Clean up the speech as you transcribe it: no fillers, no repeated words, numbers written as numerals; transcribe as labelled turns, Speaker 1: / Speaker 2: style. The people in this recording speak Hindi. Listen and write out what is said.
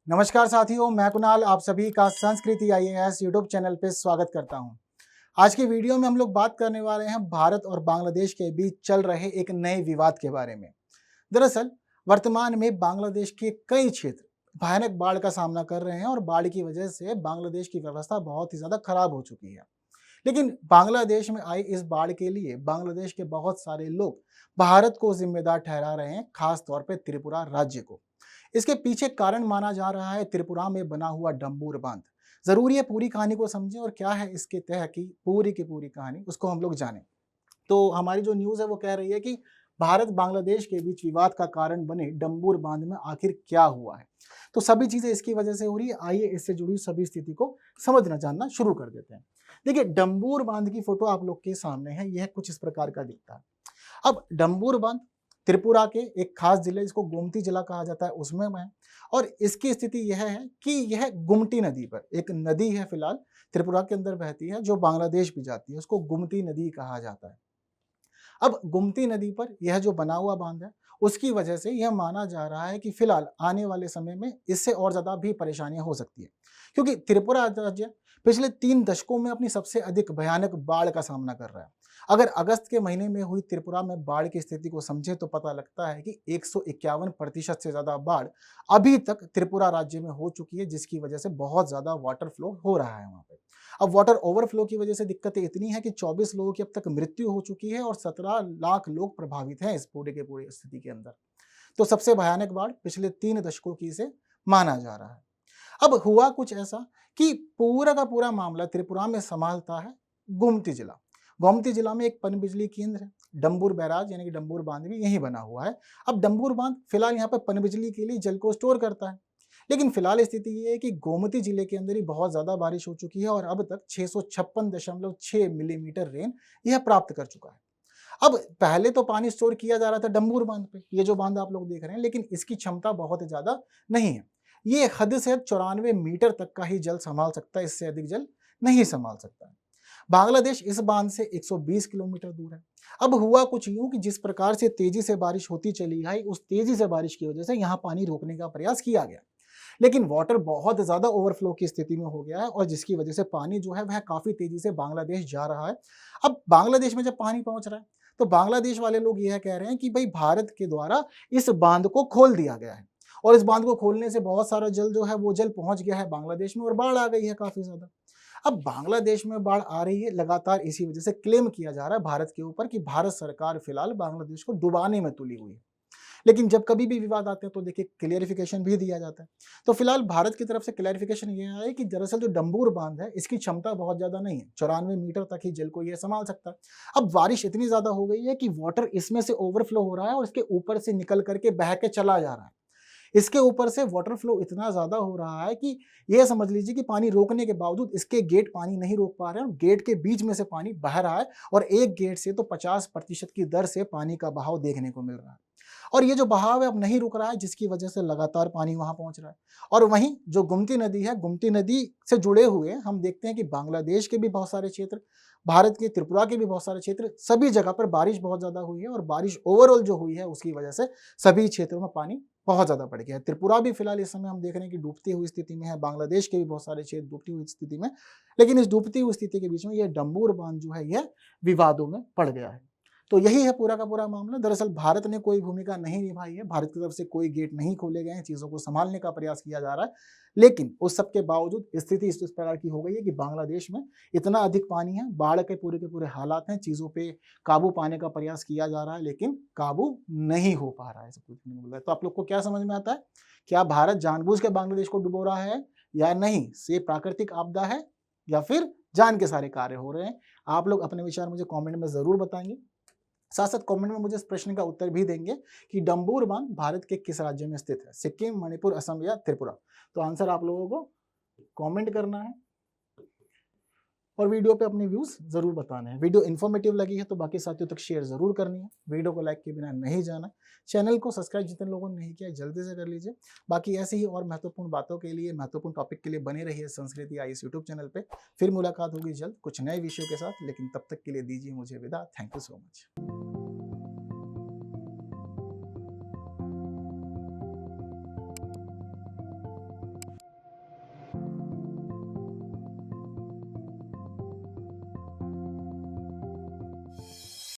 Speaker 1: नमस्कार साथियों, मैं कुणाल आप सभी का संस्कृति आईएएस यूट्यूब चैनल पे स्वागत करता हूं। आज की वीडियो में हम लोग बात करने वाले हैं भारत और बांग्लादेश के बीच चल रहे एक नए विवाद के बारे में। दरअसल वर्तमान में बांग्लादेश के कई क्षेत्र भयानक बाढ़ का सामना कर रहे हैं और बाढ़ की वजह से बांग्लादेश की व्यवस्था बहुत ही ज्यादा खराब हो चुकी है। लेकिन बांग्लादेश में आई इस बाढ़ के लिए बांग्लादेश के बहुत सारे लोग भारत को जिम्मेदार ठहरा रहे हैं, खास तौर पे त्रिपुरा राज्य को। इसके पीछे कारण माना जा रहा है त्रिपुरा में बना हुआ डंबूर बांध। जरूरी है पूरी कहानी को समझें और क्या है इसके तह की पूरी कहानी उसको हम लोग जानें। तो हमारी जो न्यूज़ है वो कह रही है कि भारत बांग्लादेश के बीच विवाद का कारण बने डंबूर बांध में आखिर क्या हुआ है। तो सभी चीजें इसकी वजह से हो रही है। आइए इससे जुड़ी सभी स्थिति को समझना जानना शुरू कर देते हैं। देखिए, डंबूर बांध की फोटो आप लोग के सामने है। यह कुछ इस प्रकार का दिखता है। अब डंबूर बांध त्रिपुरा के एक खास जिले जिसको गोमती जिला कहा जाता है उसमें है। और इसकी स्थिति यह है कि यह गुमटी नदी पर एक नदी है, फिलहाल त्रिपुरा के अंदर बहती है, जो बांग्लादेश भी जाती है, उसको गुमती नदी कहा जाता है। अब गुमती नदी पर यह जो बना हुआ बांध है उसकी वजह से यह माना जा रहा है कि फिलहाल आने वाले समय में इससे और ज्यादा भी परेशानियां हो सकती है, क्योंकि त्रिपुरा राज्य पिछले 3 दशकों में अपनी सबसे अधिक भयानक बाढ़ का सामना कर रहा है। अगर अगस्त के महीने में हुई त्रिपुरा में बाढ़ की स्थिति को समझे तो पता लगता है कि 151% से ज्यादा बाढ़ अभी तक त्रिपुरा राज्य में हो चुकी है, जिसकी वजह से बहुत ज्यादा वाटर फ्लो हो रहा है वहां पे। अब वाटर ओवरफ्लो की वजह से दिक्कतें इतनी है कि 24 लोगों की अब तक मृत्यु हो चुकी है और 17 लाख लोग प्रभावित हैं इस पूरे के पूरे स्थिति के अंदर। तो सबसे भयानक बाढ़ पिछले 3 दशकों की से माना जा रहा है। अब हुआ कुछ ऐसा कि पूरा का पूरा मामला त्रिपुरा में संभालता है गोमती जिला। गोमती जिला में एक पनबिजली केंद्र है, डंबूर बैराज यानी कि डंबूर बांध भी यहीं बना हुआ है। अब डंबूर बांध फिलहाल यहाँ पर पनबिजली के लिए जल को स्टोर करता है। लेकिन फिलहाल स्थिति ये है कि गोमती जिले के अंदर ही बहुत ज्यादा बारिश हो चुकी है और अब तक 656.6 मिलीमीटर रेन यह प्राप्त कर चुका है। अब पहले तो पानी स्टोर किया जा रहा था डंबूर बांध पे, ये जो बांध आप लोग देख रहे हैं, लेकिन इसकी क्षमता बहुत ज्यादा नहीं है। ये हद से 94 मीटर तक का ही जल संभाल सकता है, इससे अधिक जल नहीं संभाल सकता है। बांग्लादेश इस बांध से 120 किलोमीटर दूर है। अब हुआ कुछ यूं कि जिस प्रकार से तेजी से बारिश होती चली आई, उस तेजी से बारिश की वजह से यहाँ पानी रोकने का प्रयास किया गया, लेकिन वाटर बहुत ज्यादा ओवरफ्लो की स्थिति में हो गया है और जिसकी वजह से पानी जो है वह काफी तेजी से बांग्लादेश जा रहा है। अब बांग्लादेश में जब पानी पहुंच रहा है तो बांग्लादेश वाले लोग यह कह रहे हैं कि भाई भारत के द्वारा इस बांध को खोल दिया गया है और इस बांध को खोलने से बहुत सारा जल जो है वो जल पहुंच गया है बांग्लादेश में और बाढ़ आ गई है काफी ज्यादा। अब बांग्लादेश में बाढ़ आ रही है लगातार, इसी वजह से क्लेम किया जा रहा है भारत के ऊपर कि भारत सरकार फिलहाल बांग्लादेश को डुबाने में तुली हुई है। लेकिन जब कभी भी विवाद आते हैं तो देखिए क्लियरिफिकेशन भी दिया जाता है। तो फिलहाल भारत की तरफ से क्लियरिफिकेशन ये है कि दरअसल जो डंबूर बांध है इसकी क्षमता बहुत ज्यादा नहीं है, 94 मीटर तक ही जल को यह संभाल सकता है। अब बारिश इतनी ज्यादा हो गई है कि वाटर इसमें से ओवरफ्लो हो रहा है और इसके ऊपर से निकल करके बह के चला जा रहा है। इसके ऊपर से वाटर फ्लो इतना ज्यादा हो रहा है कि यह समझ लीजिए कि पानी रोकने के बावजूद इसके गेट पानी नहीं रोक पा रहे हैं और गेट के बीच में से पानी बह रहा है और एक गेट से तो 50% की दर से पानी का बहाव देखने को मिल रहा है। और ये जो बहाव है अब नहीं रुक रहा है, जिसकी वजह से लगातार पानी वहां पहुंच रहा है। और वहीं जो गुमती नदी है, गुमती नदी से जुड़े हुए हम देखते हैं कि बांग्लादेश के भी बहुत सारे क्षेत्र, भारत के त्रिपुरा के भी बहुत सारे क्षेत्र, सभी जगह पर बारिश बहुत ज्यादा हुई है और बारिश ओवरऑल जो हुई है उसकी वजह से सभी क्षेत्रों में पानी बहुत ज्यादा बढ़ गया है। त्रिपुरा भी फिलहाल इस समय हम देख रहे हैं कि डूबती हुई स्थिति में है, बांग्लादेश के भी बहुत सारे क्षेत्र डूबती हुई स्थिति में। लेकिन इस डूबती हुई स्थिति के बीच में यह डंबूर बांध जो है यह विवादों में पड़ गया है। तो यही है पूरा का पूरा मामला। दरअसल भारत ने कोई भूमिका नहीं निभाई है, भारत की तरफ से कोई गेट नहीं खोले गए हैं, चीजों को संभालने का प्रयास किया जा रहा है। लेकिन उस सब के बावजूद स्थिति इस प्रकार की हो गई है कि बांग्लादेश में इतना अधिक पानी है, बाढ़ के पूरे हालात हैं, चीजों पे काबू पाने का प्रयास किया जा रहा है लेकिन काबू नहीं हो पा रहा है, सब कुछ नहीं मिल रहा है। तो आप लोग को क्या समझ में आता है? क्या भारत जानबूझ के बांग्लादेश को डुबो रहा है या नहीं? से प्राकृतिक आपदा है या फिर जान के सारे कार्य हो रहे हैं? आप लोग अपने विचार मुझे कमेंट में जरूर बताएंगे। साथ साथ कमेंट में मुझे इस प्रश्न का उत्तर भी देंगे कि डंबूर बांध भारत के किस राज्य में स्थित है, सिक्किम, मणिपुर, असम या त्रिपुरा? तो आंसर आप लोगों को कमेंट करना है और वीडियो पे अपने व्यूज जरूर बताने हैं। वीडियो इन्फॉर्मेटिव लगी है तो बाकी साथियों तक शेयर जरूर करनी है, वीडियो को लाइक के बिना नहीं जाना। चैनल को सब्सक्राइब जितने लोगों ने नहीं किया जल्दी से कर लीजिए। बाकी ऐसे ही और महत्वपूर्ण बातों के लिए, महत्वपूर्ण टॉपिक के लिए बने रहिए संस्कृति आईएएस यूट्यूब चैनल पे। फिर मुलाकात होगी जल्द कुछ नए विषयों के साथ, लेकिन तब तक के लिए दीजिए मुझे विदा। Thank you so much.